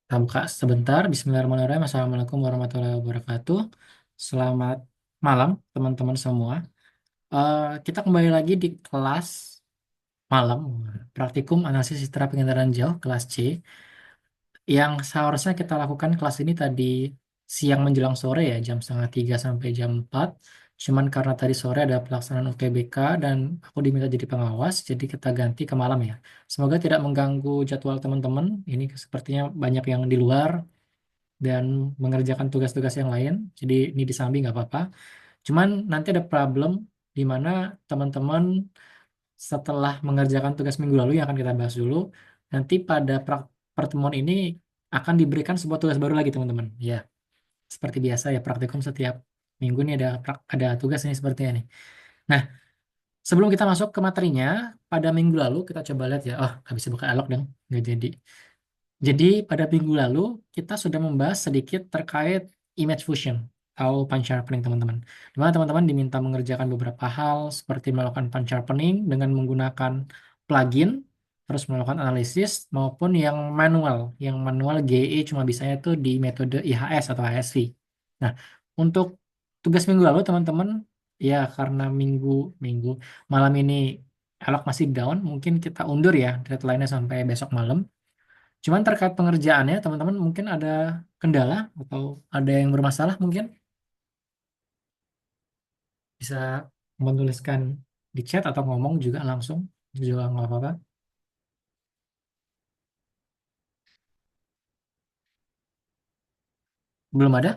Kita buka sebentar. Bismillahirrahmanirrahim. Assalamualaikum warahmatullahi wabarakatuh. Selamat malam, teman-teman semua. Kita kembali lagi di kelas malam, praktikum analisis citra penginderaan jauh, kelas C. Yang seharusnya kita lakukan kelas ini tadi siang menjelang sore ya, jam setengah 3 sampai jam 4. Cuman karena tadi sore ada pelaksanaan UTBK dan aku diminta jadi pengawas, jadi kita ganti ke malam ya. Semoga tidak mengganggu jadwal teman-teman. Ini sepertinya banyak yang di luar dan mengerjakan tugas-tugas yang lain. Jadi ini disambi nggak apa-apa. Cuman nanti ada problem di mana teman-teman setelah mengerjakan tugas minggu lalu yang akan kita bahas dulu, nanti pada pertemuan ini akan diberikan sebuah tugas baru lagi teman-teman. Ya, seperti biasa ya praktikum setiap minggu ini ada ada tugas ini seperti ini. Nah, sebelum kita masuk ke materinya, pada minggu lalu kita coba lihat ya. Oh, nggak bisa buka elok dong, nggak jadi. Jadi pada minggu lalu kita sudah membahas sedikit terkait image fusion atau punch sharpening teman-teman. Di mana teman-teman diminta mengerjakan beberapa hal seperti melakukan punch sharpening dengan menggunakan plugin, terus melakukan analisis maupun yang manual. Yang manual GE cuma bisanya itu di metode IHS atau HSV. Nah, untuk tugas minggu lalu teman-teman ya karena minggu minggu malam ini Elok masih down, mungkin kita undur ya deadline-nya sampai besok malam. Cuman terkait pengerjaannya, teman-teman mungkin ada kendala atau ada yang bermasalah mungkin bisa menuliskan di chat atau ngomong juga langsung juga nggak apa-apa. Belum ada,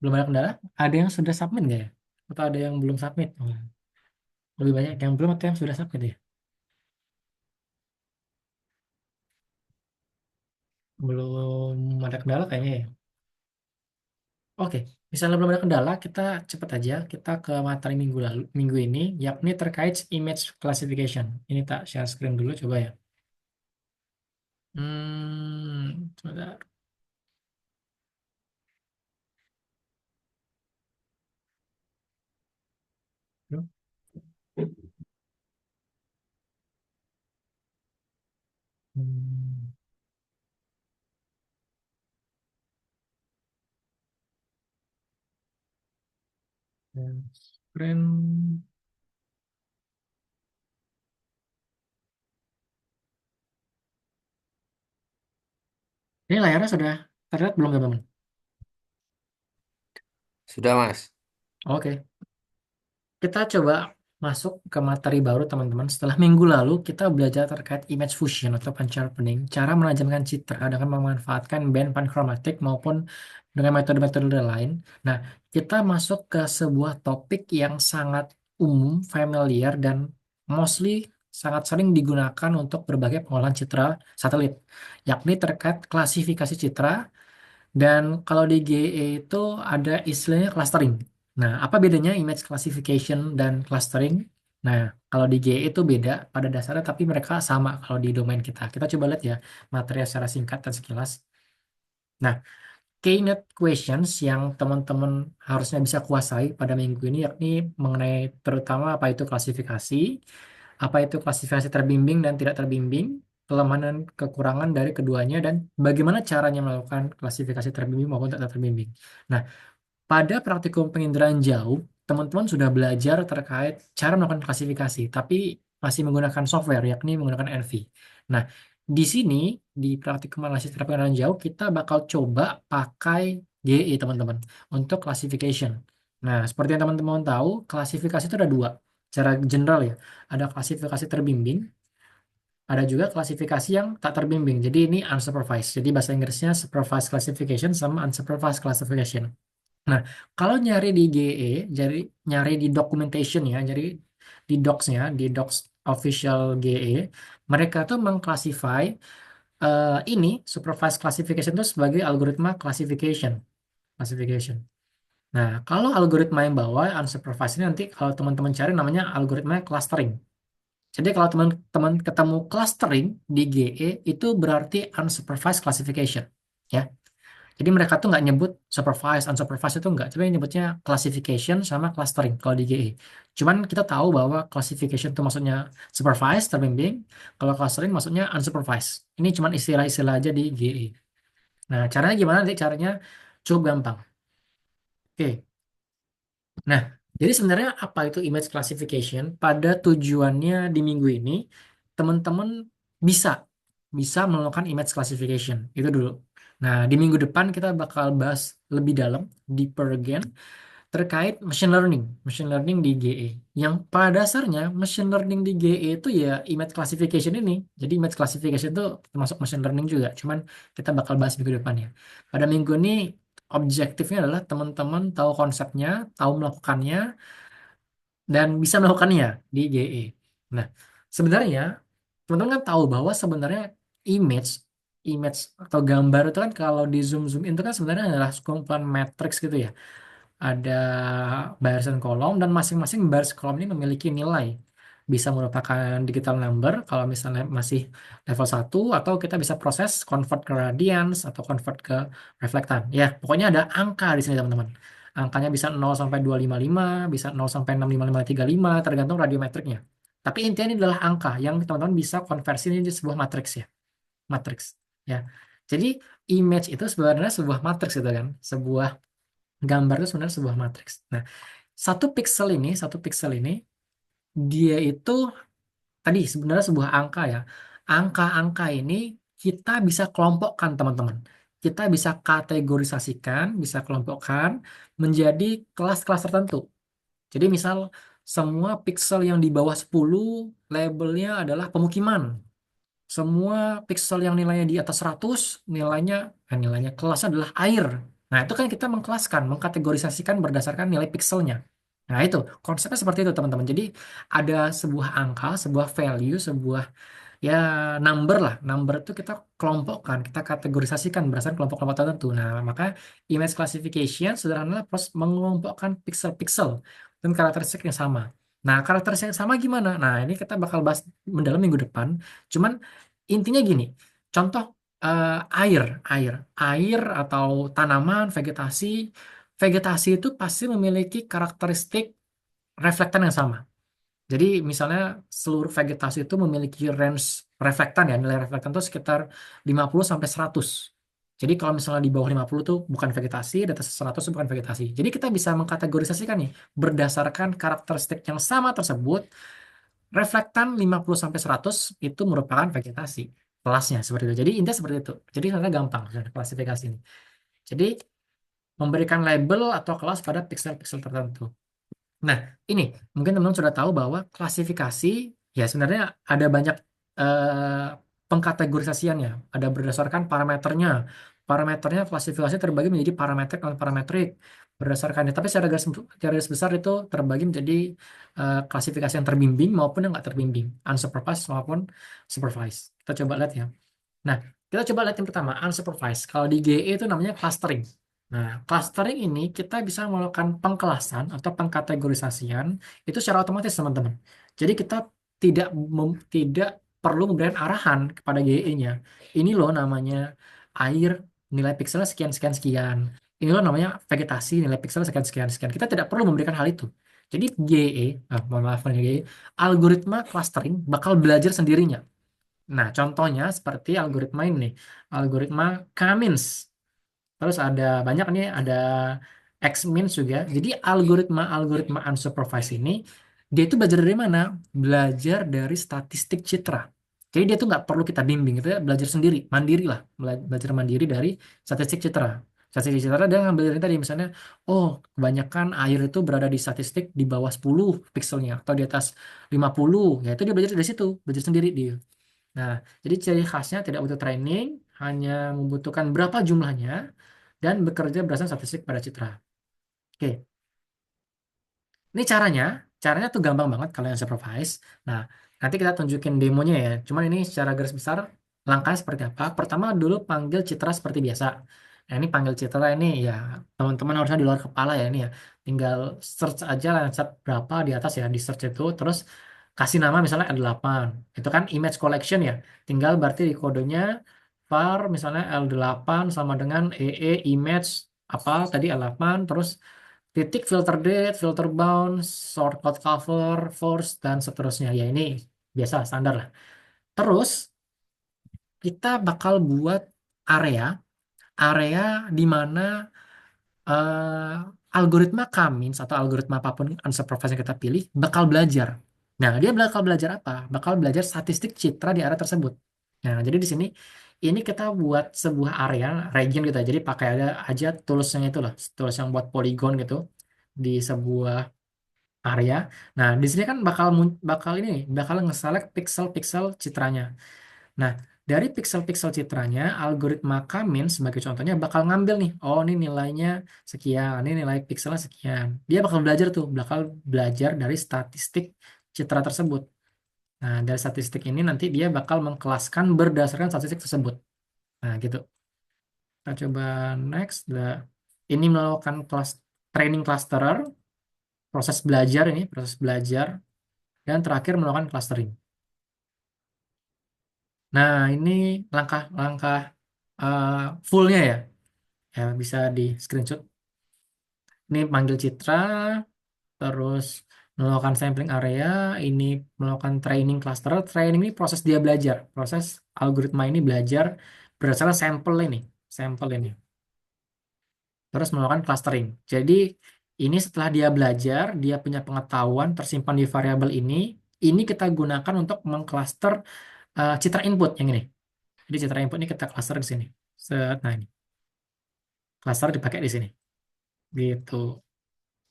belum ada kendala. Ada yang sudah submit nggak ya? Atau ada yang belum submit? Oh, lebih banyak yang belum atau yang sudah submit ya? Belum ada kendala kayaknya ya. Oke, misalnya belum ada kendala, kita cepat aja kita ke materi minggu lalu, minggu ini, yakni terkait image classification. Ini tak share screen dulu coba ya. Sebentar. Hmm, dan screen. Ini layarnya sudah terlihat belum teman-teman? Sudah, Mas. Oke, kita coba masuk ke materi baru teman-teman. Setelah minggu lalu kita belajar terkait image fusion atau pan-sharpening, cara menajamkan citra dengan memanfaatkan band panchromatic maupun dengan metode-metode lain. Nah, kita masuk ke sebuah topik yang sangat umum, familiar, dan mostly sangat sering digunakan untuk berbagai pengolahan citra satelit, yakni terkait klasifikasi citra. Dan kalau di GE itu ada istilahnya clustering. Nah, apa bedanya image classification dan clustering? Nah, kalau di GE itu beda pada dasarnya, tapi mereka sama kalau di domain kita. Kita coba lihat ya materi secara singkat dan sekilas. Nah, keynote questions yang teman-teman harusnya bisa kuasai pada minggu ini yakni mengenai terutama apa itu klasifikasi, apa itu klasifikasi terbimbing dan tidak terbimbing, kelemahan dan kekurangan dari keduanya, dan bagaimana caranya melakukan klasifikasi terbimbing maupun tidak terbimbing. Nah, pada praktikum penginderaan jauh, teman-teman sudah belajar terkait cara melakukan klasifikasi, tapi masih menggunakan software, yakni menggunakan NV. Nah, di sini, di praktikum analisis citra penginderaan jauh, kita bakal coba pakai GE, teman-teman, untuk classification. Nah, seperti yang teman-teman tahu, klasifikasi itu ada dua. Secara general ya, ada klasifikasi terbimbing, ada juga klasifikasi yang tak terbimbing. Jadi ini unsupervised. Jadi bahasa Inggrisnya supervised classification sama unsupervised classification. Nah, kalau nyari di GE, jadi nyari di documentation ya, jadi di docs-nya, di docs official GE, mereka tuh mengclassify ini supervised classification itu sebagai algoritma classification. Classification. Nah, kalau algoritma yang bawah unsupervised ini nanti kalau teman-teman cari namanya algoritma clustering. Jadi kalau teman-teman ketemu clustering di GE itu berarti unsupervised classification. Ya. Jadi mereka tuh nggak nyebut supervised, unsupervised itu nggak. Tapi nyebutnya classification sama clustering kalau di GE. Cuman kita tahu bahwa classification itu maksudnya supervised, terbimbing. Kalau clustering maksudnya unsupervised. Ini cuman istilah-istilah aja di GE. Nah, caranya gimana nanti? Caranya cukup gampang. Oke. Nah, jadi sebenarnya apa itu image classification? Pada tujuannya di minggu ini, teman-teman bisa bisa melakukan image classification. Itu dulu. Nah, di minggu depan kita bakal bahas lebih dalam, deeper again, terkait machine learning di GE. Yang pada dasarnya machine learning di GE itu ya image classification ini. Jadi image classification itu termasuk machine learning juga. Cuman kita bakal bahas minggu depan ya. Pada minggu ini objektifnya adalah teman-teman tahu konsepnya, tahu melakukannya, dan bisa melakukannya di GE. Nah, sebenarnya teman-teman kan tahu bahwa sebenarnya image image atau gambar itu kan kalau di zoom zoom itu kan sebenarnya adalah kumpulan matriks gitu ya. Ada barisan kolom dan masing-masing baris kolom ini memiliki nilai. Bisa merupakan digital number kalau misalnya masih level 1 atau kita bisa proses convert ke radians atau convert ke reflektan. Ya, pokoknya ada angka di sini teman-teman. Angkanya bisa 0 sampai 255, bisa 0 sampai 65535 tergantung radiometriknya. Tapi intinya ini adalah angka yang teman-teman bisa konversi ini jadi sebuah matriks ya. Matriks ya. Jadi image itu sebenarnya sebuah matriks itu kan, sebuah gambar itu sebenarnya sebuah matriks. Nah, satu pixel ini dia itu tadi sebenarnya sebuah angka ya. Angka-angka ini kita bisa kelompokkan teman-teman. Kita bisa kategorisasikan, bisa kelompokkan menjadi kelas-kelas tertentu. Jadi misal semua pixel yang di bawah 10 labelnya adalah pemukiman. Semua pixel yang nilainya di atas 100 nilainya kelasnya adalah air. Nah, itu kan kita mengkelaskan, mengkategorisasikan berdasarkan nilai pixelnya. Nah, itu konsepnya seperti itu, teman-teman. Jadi ada sebuah angka, sebuah value, sebuah ya number lah. Number itu kita kelompokkan, kita kategorisasikan berdasarkan kelompok-kelompok tertentu. Nah, maka image classification sederhana proses mengelompokkan pixel-pixel dan karakteristik yang sama. Nah, karakteristik yang sama gimana? Nah, ini kita bakal bahas mendalam minggu depan. Cuman intinya gini, contoh eh, air, air, air atau tanaman, vegetasi itu pasti memiliki karakteristik reflektan yang sama. Jadi misalnya seluruh vegetasi itu memiliki range reflektan ya, nilai reflektan itu sekitar 50 sampai 100. Jadi kalau misalnya di bawah 50 tuh bukan vegetasi, di atas 100 itu bukan vegetasi. Jadi kita bisa mengkategorisasikan nih berdasarkan karakteristik yang sama tersebut, reflektan 50 sampai 100 itu merupakan vegetasi. Kelasnya seperti itu. Jadi intinya seperti itu. Jadi sebenarnya gampang sebenarnya klasifikasi ini. Jadi memberikan label atau kelas pada pixel-pixel tertentu. Nah, ini mungkin teman-teman sudah tahu bahwa klasifikasi ya sebenarnya ada banyak pengkategorisasiannya. Ada berdasarkan parameternya. Parameternya klasifikasi terbagi menjadi parametrik dan parametrik berdasarkan tapi secara garis besar itu terbagi menjadi klasifikasi yang terbimbing maupun yang nggak terbimbing, unsupervised maupun supervised. Kita coba lihat ya. Nah, kita coba lihat yang pertama, unsupervised. Kalau di GE itu namanya clustering. Nah, clustering ini kita bisa melakukan pengkelasan atau pengkategorisasian itu secara otomatis, teman-teman. Jadi kita tidak perlu memberikan arahan kepada GE-nya. Ini loh namanya air, nilai pikselnya sekian, sekian, sekian. Ini loh namanya vegetasi, nilai pikselnya sekian, sekian, sekian. Kita tidak perlu memberikan hal itu. Jadi GE, mohon maaf, GE, algoritma clustering bakal belajar sendirinya. Nah, contohnya seperti algoritma ini, algoritma K-means. Terus ada banyak nih, ada X-means juga. Jadi algoritma unsupervised ini, dia itu belajar dari mana? Belajar dari statistik citra. Jadi dia tuh nggak perlu kita bimbing, itu belajar sendiri, mandiri lah, belajar mandiri dari statistik citra. Statistik citra dia ngambil dari tadi misalnya, oh kebanyakan air itu berada di statistik di bawah 10 pikselnya atau di atas 50, ya itu dia belajar dari situ, belajar sendiri dia. Nah, jadi ciri khasnya tidak butuh training, hanya membutuhkan berapa jumlahnya, dan bekerja berdasarkan statistik pada citra. Oke, ini caranya tuh gampang banget kalau yang supervise. Nah, nanti kita tunjukin demonya ya. Cuman ini secara garis besar langkahnya seperti apa. Pertama dulu panggil citra seperti biasa. Nah, ini panggil citra ini ya teman-teman harusnya di luar kepala ya ini ya. Tinggal search aja Landsat berapa di atas ya di search itu. Terus kasih nama misalnya L8. Itu kan image collection ya. Tinggal berarti di kodenya var misalnya L8 sama dengan image apa tadi L8 terus titik filter date, filter bounds, sort code cover, force, dan seterusnya. Ya ini biasa standar lah. Terus kita bakal buat area. area di mana algoritma Cummins atau algoritma apapun unsupervised yang kita pilih bakal belajar. Nah, dia bakal belajar apa? Bakal belajar statistik citra di area tersebut. Nah, jadi di sini ini kita buat sebuah area, region gitu ya. Jadi pakai ada aja toolsnya itu loh, tools yang buat polygon gitu di sebuah area. Nah, di sini kan bakal ini nih, bakal nge-select pixel-pixel citranya. Nah, dari pixel-pixel citranya, algoritma Kamin sebagai contohnya bakal ngambil nih, oh ini nilainya sekian, ini nilai pixelnya sekian. Dia bakal belajar tuh, bakal belajar dari statistik citra tersebut. Nah, dari statistik ini nanti dia bakal mengkelaskan berdasarkan statistik tersebut. Nah, gitu. Kita coba next. Ini melakukan kelas training clusterer, proses belajar ini, proses belajar, dan terakhir melakukan clustering. Nah, ini langkah-langkah uh, fullnya ya. Ya bisa di screenshot. Ini panggil citra, terus melakukan sampling area, ini melakukan training cluster. Training ini proses dia belajar, proses algoritma ini belajar berdasarkan sampel ini. Terus melakukan clustering. Jadi ini setelah dia belajar, dia punya pengetahuan tersimpan di variabel ini kita gunakan untuk mengcluster citra input yang ini. Jadi citra input ini kita cluster di sini. Nah ini cluster dipakai di sini. Gitu.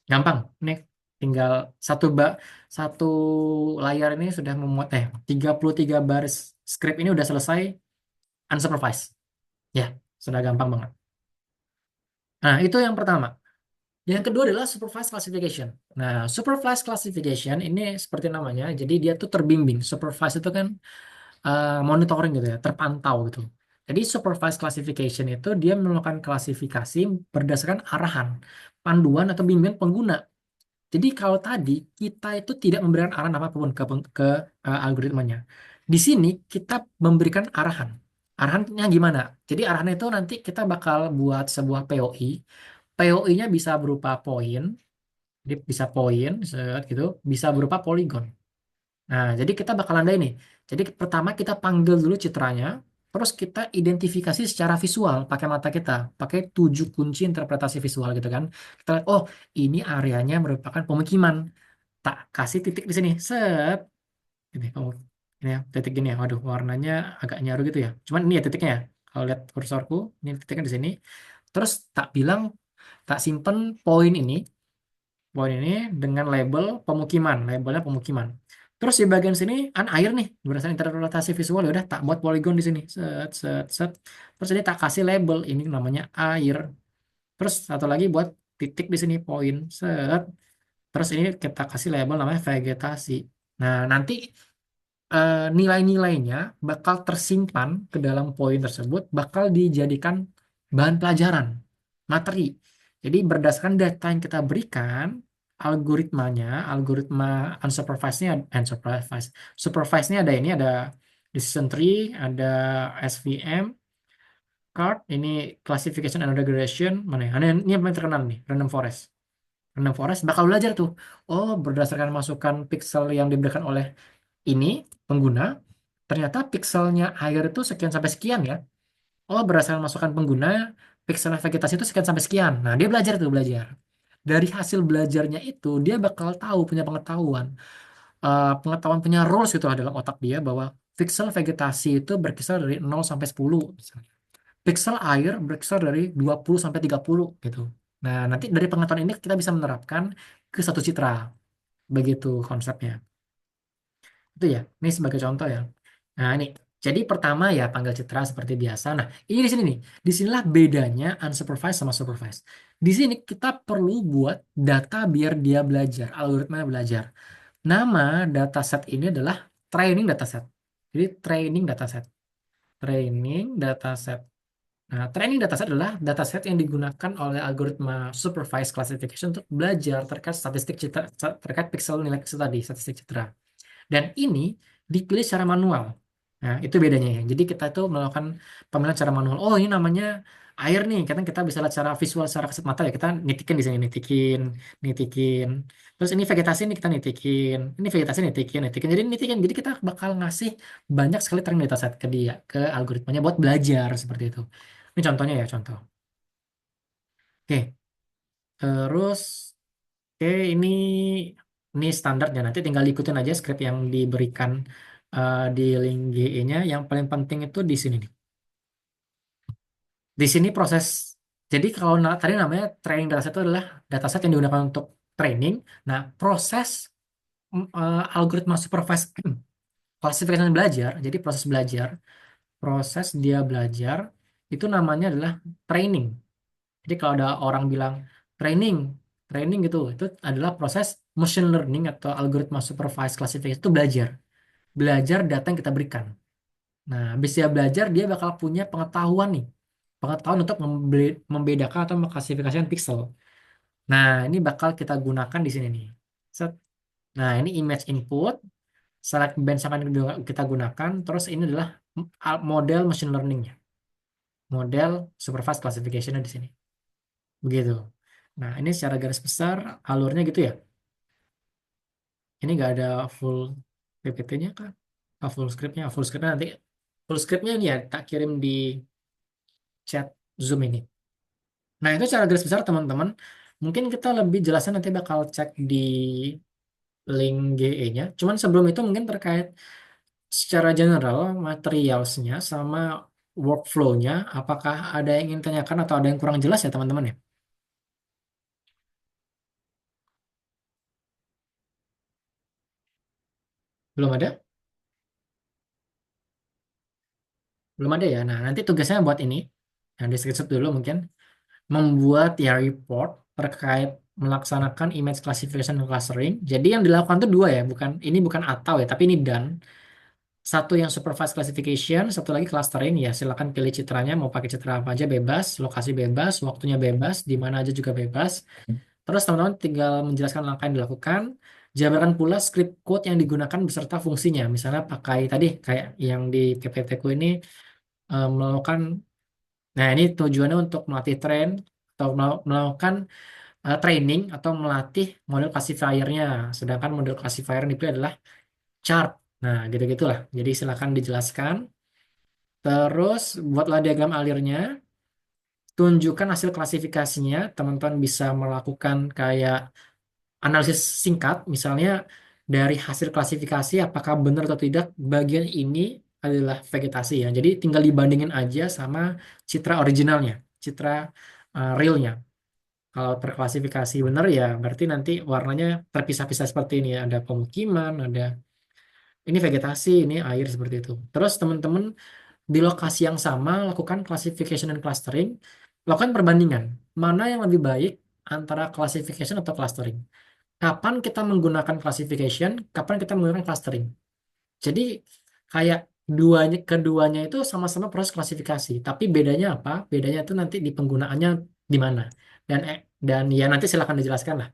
Gampang. Ini tinggal satu layar ini sudah memuat 33 baris script ini udah selesai unsupervised. Ya, sudah gampang banget. Nah, itu yang pertama. Yang kedua adalah supervised classification. Nah, supervised classification ini seperti namanya, jadi dia tuh terbimbing. Supervised itu kan monitoring gitu ya, terpantau gitu. Jadi supervised classification itu dia melakukan klasifikasi berdasarkan arahan, panduan atau bimbingan pengguna. Jadi kalau tadi kita itu tidak memberikan arahan apapun ke algoritmanya. Di sini kita memberikan arahan. Arahannya gimana? Jadi arahan itu nanti kita bakal buat sebuah POI. POI-nya bisa berupa poin, jadi bisa poin, gitu, bisa berupa poligon. Nah, jadi kita bakal anda ini. Jadi pertama kita panggil dulu citranya, terus kita identifikasi secara visual pakai mata kita, pakai 7 kunci interpretasi visual gitu kan. Kita lihat, oh ini areanya merupakan pemukiman. Tak kasih titik di sini, set. Ini ya, titik gini ya. Waduh, warnanya agak nyaru gitu ya. Cuman ini ya titiknya ya. Kalau lihat kursorku, ini titiknya di sini. Terus tak bilang, tak simpen poin ini dengan label pemukiman, labelnya pemukiman. Terus di bagian sini kan air nih, berdasarkan interpretasi visual ya udah tak buat poligon di sini, set set set. Terus ini tak kasih label, ini namanya air. Terus satu lagi buat titik di sini poin, set. Terus ini kita kasih label namanya vegetasi. Nah, nanti nilai-nilainya bakal tersimpan ke dalam poin tersebut, bakal dijadikan bahan pelajaran, materi. Jadi berdasarkan data yang kita berikan, algoritma unsupervised-nya, unsupervised, supervised-nya ada ini, ada decision tree, ada SVM, card, ini classification and regression, mana ya? Ini yang paling terkenal nih, random forest. Random forest bakal belajar tuh, oh berdasarkan masukan pixel yang diberikan oleh ini pengguna, ternyata pixelnya air itu sekian sampai sekian ya. Oh, berdasarkan masukan pengguna, pixel vegetasi itu sekian sampai sekian. Nah, dia belajar tuh belajar. Dari hasil belajarnya itu, dia bakal tahu punya pengetahuan, punya rules gitu lah dalam otak dia bahwa pixel vegetasi itu berkisar dari 0 sampai 10 misalnya. Pixel air berkisar dari 20 sampai 30 gitu. Nah, nanti dari pengetahuan ini kita bisa menerapkan ke satu citra. Begitu konsepnya. Itu ya, ini sebagai contoh ya. Nah, ini. Jadi pertama ya panggil citra seperti biasa. Nah, ini di sini nih. Disinilah bedanya unsupervised sama supervised. Di sini kita perlu buat data biar dia belajar, algoritma belajar. Nama dataset ini adalah training dataset. Jadi training dataset. Training dataset. Nah, training dataset adalah dataset yang digunakan oleh algoritma supervised classification untuk belajar terkait statistik citra, terkait pixel nilai pixel tadi, statistik citra. Dan ini dipilih secara manual. Nah, itu bedanya ya. Jadi kita itu melakukan pemilihan secara manual. Oh, ini namanya air nih. Kita bisa lihat secara visual, secara kasat mata ya. Kita nitikin di sini, nitikin, nitikin. Terus ini vegetasi nih kita nitikin. Ini vegetasi nitikin, nitikin. Jadi nitikin. Jadi kita bakal ngasih banyak sekali training dataset ke dia, ke algoritmanya buat belajar seperti itu. Ini contohnya ya, contoh. Oke, terus oke ini standarnya. Nanti tinggal ikutin aja script yang diberikan di link GE-nya. Yang paling penting itu di sini nih. Di sini proses. Jadi kalau tadi namanya training dataset itu adalah dataset yang digunakan untuk training. Nah, proses algoritma supervised classification belajar. Jadi proses dia belajar itu namanya adalah training. Jadi kalau ada orang bilang training, training gitu, itu adalah proses machine learning atau algoritma supervised classification itu belajar, belajar data yang kita berikan. Nah, habis dia belajar, dia bakal punya pengetahuan nih, pengetahuan untuk membedakan atau mengklasifikasikan pixel. Nah, ini bakal kita gunakan di sini nih. Set. Nah, ini image input, select band akan kita gunakan, terus ini adalah model machine learning-nya, model supervised classification di sini. Begitu. Nah, ini secara garis besar alurnya gitu ya. Ini nggak ada full PPT-nya kan? Ah, full script-nya. Full script-nya nanti. Full script-nya ini ya, tak kirim di chat Zoom ini. Nah, itu secara garis besar teman-teman. Mungkin kita lebih jelasnya nanti bakal cek di link GE-nya. Cuman sebelum itu mungkin terkait secara general materialsnya sama workflow-nya, apakah ada yang ingin tanyakan atau ada yang kurang jelas ya teman-teman ya? Belum ada? Belum ada ya. Nah, nanti tugasnya buat ini. Yang di screenshot dulu mungkin. Membuat ya report terkait melaksanakan image classification dan clustering. Jadi yang dilakukan tuh dua ya, bukan atau ya, tapi ini done. Satu yang supervised classification, satu lagi clustering ya. Silakan pilih citranya, mau pakai citra apa aja bebas, lokasi bebas, waktunya bebas, di mana aja juga bebas. Terus teman-teman tinggal menjelaskan langkah yang dilakukan. Jabarkan pula script code yang digunakan beserta fungsinya. Misalnya pakai tadi kayak yang di PPT ku ini melakukan. Nah, ini tujuannya untuk melatih tren atau melakukan training atau melatih model classifiernya. Sedangkan model classifier yang dipilih adalah chart. Nah, gitu-gitulah. Jadi silakan dijelaskan. Terus buatlah diagram alirnya, tunjukkan hasil klasifikasinya. Teman-teman bisa melakukan kayak analisis singkat, misalnya dari hasil klasifikasi apakah benar atau tidak bagian ini adalah vegetasi ya. Jadi tinggal dibandingin aja sama citra originalnya, citra realnya. Kalau terklasifikasi benar ya berarti nanti warnanya terpisah-pisah seperti ini ya. Ada pemukiman, ada ini vegetasi, ini air seperti itu. Terus teman-teman di lokasi yang sama lakukan classification dan clustering, lakukan perbandingan. Mana yang lebih baik antara classification atau clustering? Kapan kita menggunakan classification, kapan kita menggunakan clustering. Jadi kayak keduanya itu sama-sama proses klasifikasi, tapi bedanya apa? Bedanya itu nanti di penggunaannya di mana. Dan dan ya nanti silakan dijelaskan lah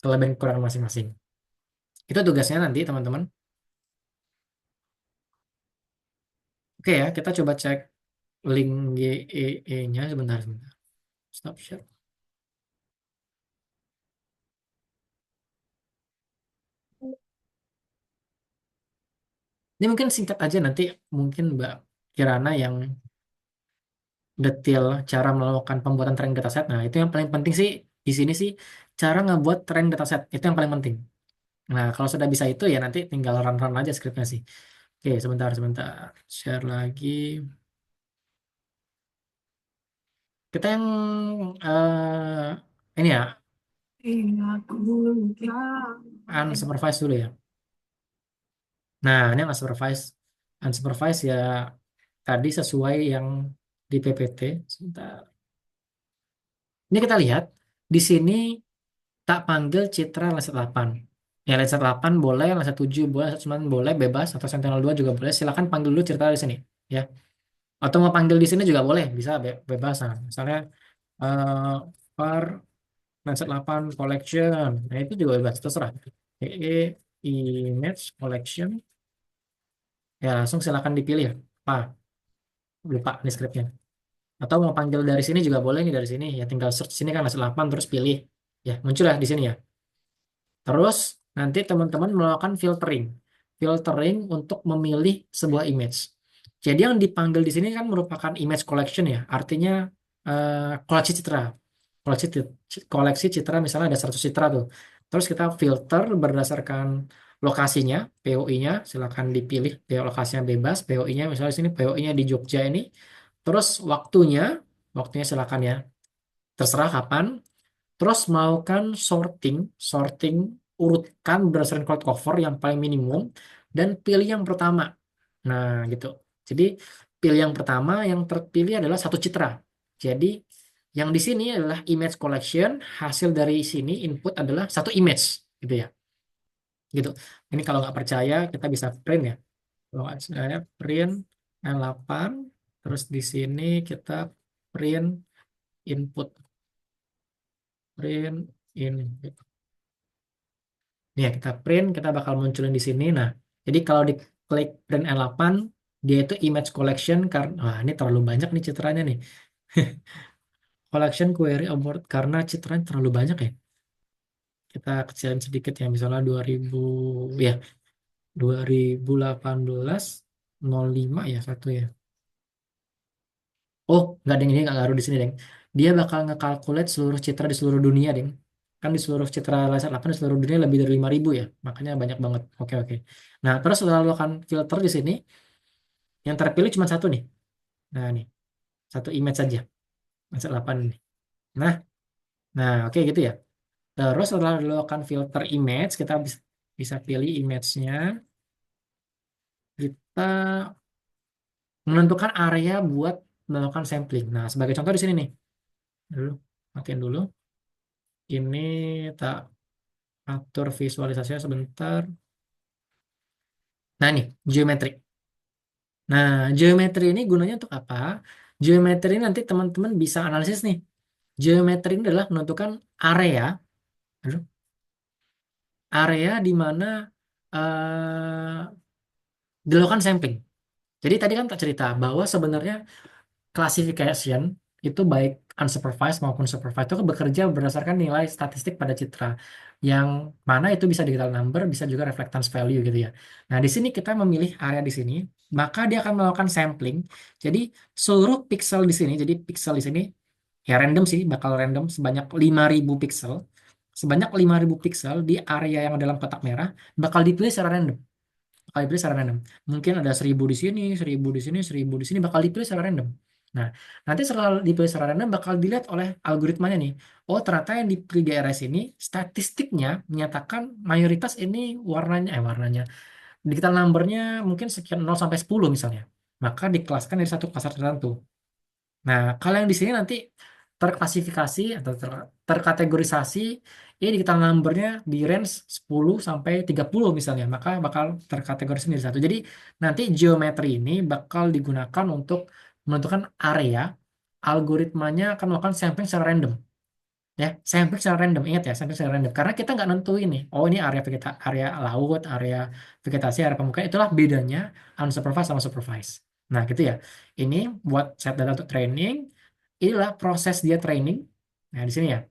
kelebihan kekurangan masing-masing. Itu tugasnya nanti teman-teman. Oke ya, kita coba cek link GEE-nya sebentar sebentar. Stop share. Ini mungkin singkat aja nanti mungkin Mbak Kirana yang detail cara melakukan pembuatan training dataset. Nah, itu yang paling penting sih di sini sih cara ngebuat training dataset. Itu yang paling penting. Nah, kalau sudah bisa itu ya nanti tinggal run-run aja skripnya sih. Oke, sebentar, sebentar. Share lagi. Kita yang ini ya, unsupervised dulu ya. Nah, ini yang unsupervised. Unsupervised ya tadi sesuai yang di PPT. Sebentar. Ini kita lihat. Di sini tak panggil Citra Lensa 8. Ya, Lensa 8 boleh, Lensa 7 boleh, Lensa 9 boleh, bebas. Atau Sentinel 2 juga boleh. Silakan panggil dulu Citra di sini. Ya. Atau mau panggil di sini juga boleh. Bisa bebas. Nah, misalnya eh par Lensa 8 Collection. Nah, itu juga bebas. Terserah. Image Collection. Ya, langsung silakan dipilih. Apa? Lupa nih scriptnya. Atau mau panggil dari sini juga boleh nih dari sini. Ya tinggal search sini kan Lensa 8 terus pilih. Ya, muncul ya di sini ya. Terus nanti teman-teman melakukan filtering. Filtering untuk memilih sebuah image. Jadi yang dipanggil di sini kan merupakan image collection ya, artinya koleksi citra. Koleksi citra misalnya ada 100 citra tuh. Terus kita filter berdasarkan lokasinya, POI-nya, silakan dipilih lokasinya bebas, POI-nya misalnya di sini POI-nya di Jogja ini. Terus waktunya silakan ya, terserah kapan. Terus melakukan sorting urutkan berdasarkan cloud cover yang paling minimum dan pilih yang pertama. Nah, gitu. Jadi pilih yang pertama, yang terpilih adalah satu citra. Jadi yang di sini adalah image collection, hasil dari sini input adalah satu image, gitu ya. Gitu. Ini kalau nggak percaya kita bisa print ya. Kalau nggak percaya print L8, terus di sini kita print input, print input. Nih ya, kita print, kita bakal munculin di sini. Nah, jadi kalau diklik print L8, dia itu image collection karena, wah ini terlalu banyak nih citranya nih. Collection query abort karena citranya terlalu banyak ya. Kita kecilin sedikit ya, misalnya 2000, ya 2018 05 ya satu ya. Oh, nggak ada yang ini nggak ngaruh di sini, Deng. Dia bakal ngekalkulate seluruh citra di seluruh dunia, Deng. Kan di seluruh citra laser 8 di seluruh dunia lebih dari 5.000 ya. Makanya banyak banget. Oke, oke. Nah, terus setelah lo akan filter di sini, yang terpilih cuma satu nih. Nah, nih. Satu image saja. Laser 8 ini. Nah, oke gitu ya. Terus setelah lo akan filter image, kita bisa pilih image-nya. Kita menentukan area buat melakukan sampling. Nah, sebagai contoh di sini nih. Dulu, matiin dulu. Ini tak atur visualisasinya sebentar. Nah, nih, geometri. Nah, geometri ini gunanya untuk apa? Geometri ini nanti teman-teman bisa analisis nih. Geometri ini adalah menentukan area, aduh, area di mana dilakukan sampling. Jadi tadi kan tak cerita bahwa sebenarnya classification itu baik unsupervised maupun supervised itu bekerja berdasarkan nilai statistik pada citra yang mana itu bisa digital number, bisa juga reflectance value gitu ya. Nah, di sini kita memilih area di sini, maka dia akan melakukan sampling. Jadi seluruh pixel di sini, jadi pixel di sini ya random sih, bakal random sebanyak 5.000 pixel. Sebanyak 5.000 pixel di area yang dalam kotak merah bakal dipilih secara random, bakal dipilih secara random. Mungkin ada 1.000 di sini, 1.000 di sini, 1.000 di sini bakal dipilih secara random. Nah, nanti setelah dipilih secara random bakal dilihat oleh algoritmanya nih. Oh, ternyata yang dipilih di area sini statistiknya menyatakan mayoritas ini warnanya digital numbernya mungkin sekian 0 sampai 10 misalnya. Maka dikelaskan dari satu klaster tertentu. Nah, kalau yang di sini nanti terklasifikasi atau terkategorisasi, ini kita numbernya di range 10 sampai 30 misalnya, maka bakal terkategorisasi menjadi satu. Jadi nanti geometri ini bakal digunakan untuk menentukan area, algoritmanya akan melakukan sampling secara random. Ya, sampling secara random, ingat ya, sampling secara random. Karena kita nggak nentuin nih, oh ini area area laut, area vegetasi, area permukaan, itulah bedanya unsupervised sama supervised. Nah, gitu ya. Ini buat set data untuk training, inilah proses dia training. Nah, di sini ya.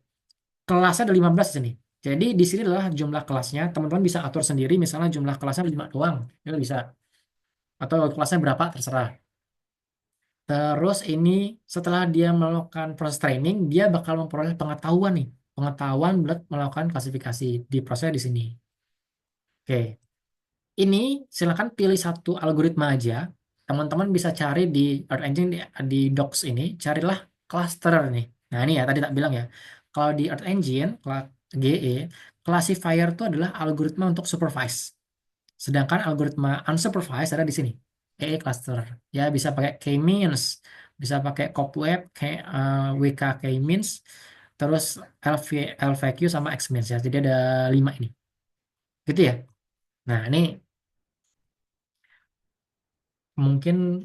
Kelasnya ada 15 di sini. Jadi di sini adalah jumlah kelasnya. Teman-teman bisa atur sendiri, misalnya jumlah kelasnya 5 doang. Itu bisa. Atau kelasnya berapa, terserah. Terus ini setelah dia melakukan proses training, dia bakal memperoleh pengetahuan nih. Pengetahuan buat melakukan klasifikasi di proses di sini. Oke. Ini silakan pilih satu algoritma aja. Teman-teman bisa cari di Earth Engine di docs ini, carilah cluster nih. Nah, ini ya tadi tak bilang ya. Kalau di Earth Engine, GE, classifier itu adalah algoritma untuk supervise. Sedangkan algoritma unsupervised ada di sini. EE cluster. Ya bisa pakai K-means, bisa pakai cobweb, WK K-means, terus LVQ sama X-means ya. Jadi ada 5 ini. Gitu ya. Nah, ini mungkin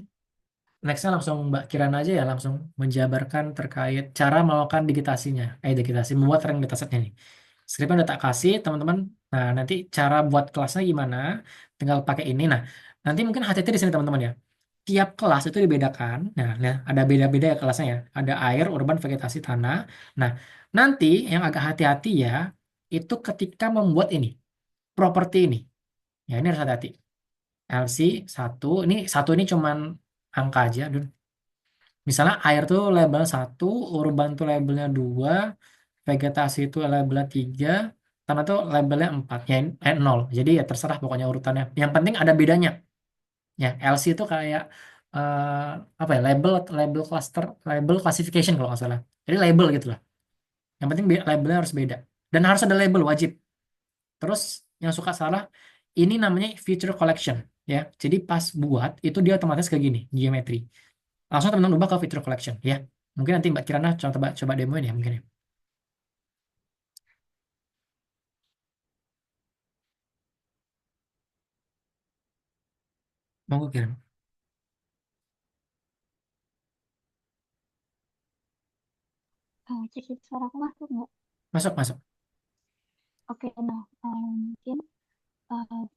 nextnya langsung Mbak Kiran aja ya langsung menjabarkan terkait cara melakukan digitasinya. Digitasi, membuat rank datasetnya nih. Skripnya udah tak kasih teman-teman. Nah, nanti cara buat kelasnya gimana? Tinggal pakai ini. Nah, nanti mungkin HTT di sini teman-teman ya. Tiap kelas itu dibedakan. Nah, ada beda-beda ya kelasnya ya. Ada air, urban, vegetasi, tanah. Nah, nanti yang agak hati-hati ya, itu ketika membuat ini, properti ini. Ya, ini harus hati-hati. LC satu, ini satu ini cuman angka aja, Dun. Misalnya air tuh label satu, urban tuh labelnya 2, vegetasi itu labelnya 3, tanah tuh labelnya 4, ya 0. Jadi ya terserah pokoknya urutannya. Yang penting ada bedanya. Ya, LC itu kayak apa ya? Label cluster, label classification kalau nggak salah. Jadi label gitu lah. Yang penting labelnya harus beda. Dan harus ada label wajib. Terus yang suka salah, ini namanya feature collection ya. Jadi pas buat itu dia otomatis kayak gini, geometri. Langsung teman-teman ubah ke feature collection ya. Mungkin nanti Mbak Kirana coba demoin ya mungkin ya. Mau gue kirim. Cek cek suara aku masuk nggak? Masuk, masuk. Oke, nah mungkin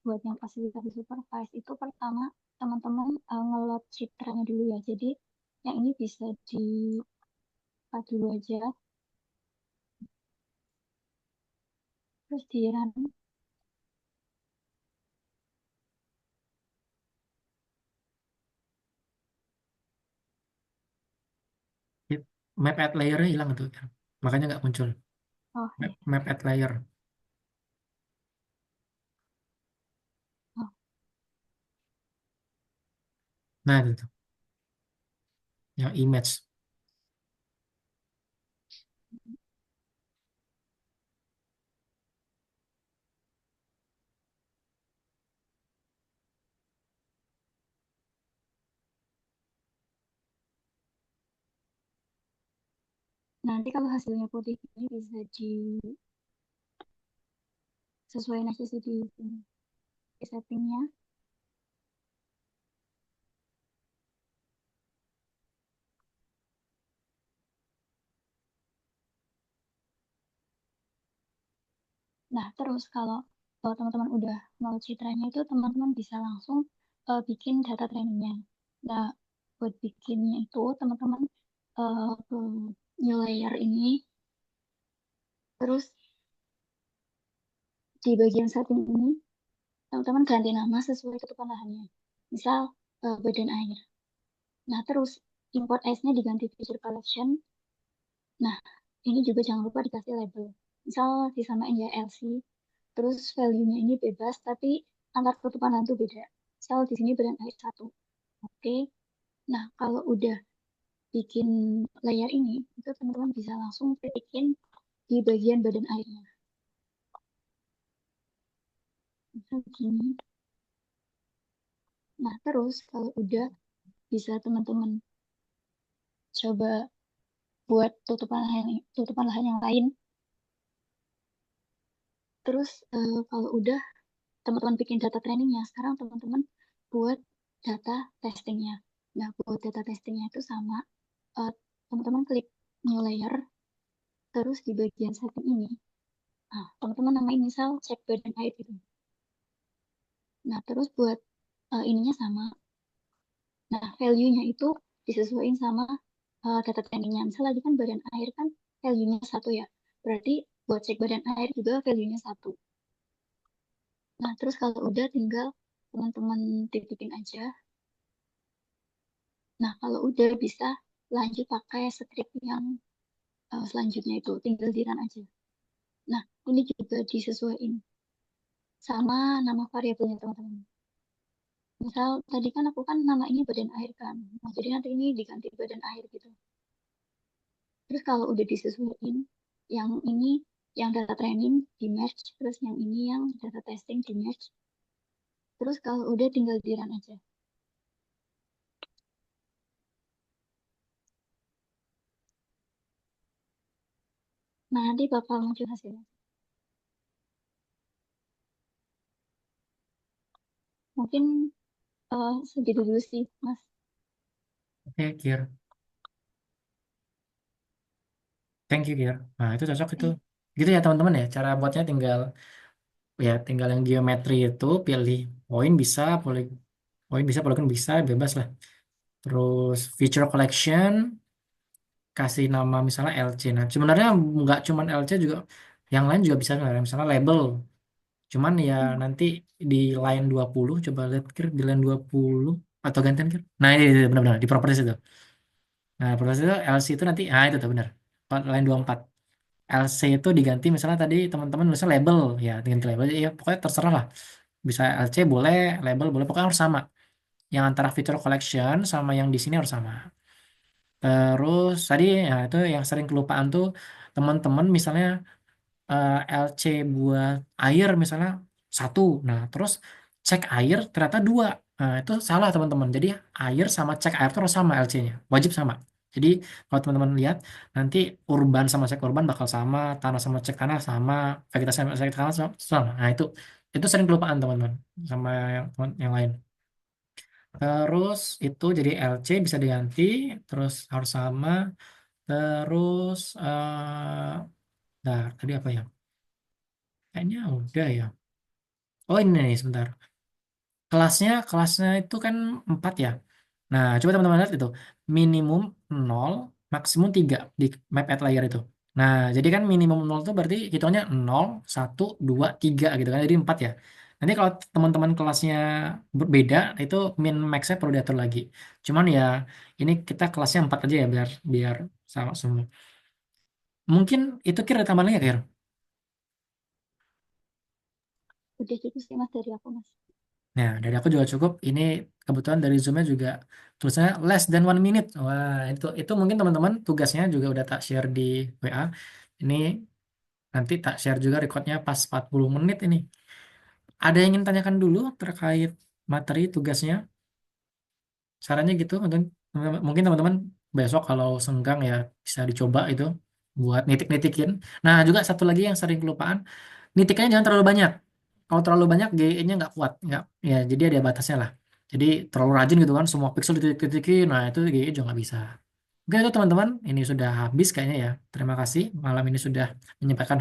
buat yang fasilitasi supervise itu pertama teman-teman nge-load citranya dulu ya. Jadi yang ini bisa di dulu aja, terus di run. Map add layer hilang tuh. Makanya nggak muncul. Oh Map, iya, map add layer. oh, Nah, itu tuh. Yang image. nanti kalau hasilnya putih ini bisa disesuaikan aja sih di settingnya. Nah, terus kalau teman-teman udah mau citranya itu teman-teman bisa langsung bikin data trainingnya. Nah, buat bikinnya itu teman-teman ke new layer ini, terus di bagian setting ini teman-teman ganti nama sesuai ketukan lahannya. Misal badan air. Nah, terus import as-nya diganti feature collection. Nah, ini juga jangan lupa dikasih label. Misal disamain ya LC, terus value-nya ini bebas, tapi antar ketupan lahan itu beda. Misal di sini badan air satu. Oke. Nah, kalau udah bikin layer ini, itu teman-teman bisa langsung bikin di bagian badan airnya. Misal gini. Nah, terus kalau udah bisa teman-teman coba buat tutupan lahan yang lain. Terus kalau udah teman-teman bikin data trainingnya, sekarang teman-teman buat data testingnya. Nah, buat data testingnya itu sama, eh, teman-teman klik new layer, terus di bagian setting ini, teman-teman namain misal cek badan air gitu. Nah, terus buat ininya sama. Nah, value-nya itu disesuaikan sama data trainingnya. Misal tadi kan badan air kan value-nya satu ya. Berarti buat cek badan air juga value-nya satu. Nah, terus kalau udah tinggal teman-teman titipin aja. Nah, kalau udah bisa lanjut pakai script yang selanjutnya itu tinggal di run aja. Nah, ini juga disesuaikan sama nama variabelnya teman-teman. Misal tadi kan aku kan nama ini badan air kan. Nah, jadi nanti ini diganti badan air gitu. Terus kalau udah disesuaikan, yang ini yang data training di merge, terus yang ini yang data testing di merge. Terus kalau udah tinggal di run aja. Nah, nanti bakal muncul hasilnya. Mungkin segitu dulu sih, Mas. Oke, Kir. Thank you, Kir. Nah, itu cocok itu. Eh, Gitu ya teman-teman ya. Cara buatnya tinggal yang geometri itu pilih poin bisa, poin bisa, polygon bisa, bebas lah. Terus feature collection, kasih nama misalnya LC. Nah, sebenarnya nggak cuma LC juga, yang lain juga bisa sebenarnya. Misalnya label. Cuman ya hmm, nanti di line 20 coba lihat Kir, di line 20. Atau gantian kan? Nah, ini benar-benar di properties itu. Nah, properties itu LC itu nanti, nah itu tuh benar. Line 24. LC itu diganti misalnya tadi teman-teman nulisnya label, ya diganti label, ya pokoknya terserah lah. Bisa LC boleh, label boleh, pokoknya harus sama. Yang antara feature collection sama yang di sini harus sama. Terus tadi ya itu yang sering kelupaan tuh teman-teman misalnya LC buat air misalnya satu, nah terus cek air ternyata dua, nah itu salah teman-teman. Jadi air sama cek air itu harus sama LC-nya, wajib sama. Jadi kalau teman-teman lihat nanti urban sama cek urban bakal sama, tanah sama cek tanah sama, vegetasi sama cek tanah sama. Nah itu sering kelupaan teman-teman sama yang lain. Terus itu jadi LC bisa diganti, terus harus sama, terus nah tadi apa ya? Kayaknya udah ya. Oh ini nih sebentar. Kelasnya itu kan 4 ya. Nah, coba teman-teman lihat itu. Minimum 0, maksimum 3 di map at layer itu. Nah, jadi kan minimum 0 itu berarti hitungannya 0, 1, 2, 3 gitu kan. Jadi 4 ya. Nanti kalau teman-teman kelasnya berbeda, itu min max-nya perlu diatur lagi. Cuman ya, ini kita kelasnya 4 aja ya, biar biar sama semua. Mungkin itu kira tambahan lagi ya, Kira? Udah gitu sih Mas dari aku Mas. Nah, dari aku juga cukup. Ini kebetulan dari Zoom-nya juga tulisannya less than 1 minute. Wah, itu mungkin teman-teman tugasnya juga udah tak share di WA. Ini nanti tak share juga recordnya pas 40 menit ini. Ada yang ingin tanyakan dulu terkait materi tugasnya? Sarannya gitu, mungkin teman-teman besok kalau senggang ya bisa dicoba itu buat nitik-nitikin. Nah, juga satu lagi yang sering kelupaan, nitiknya jangan terlalu banyak. Kalau terlalu banyak GE-nya nggak kuat, nggak ya jadi ada batasnya lah. Jadi terlalu rajin gitu kan, semua pixel dititik-titikin, nah itu GE juga nggak bisa. Oke itu teman-teman, ini sudah habis kayaknya ya. Terima kasih malam ini sudah menyampaikan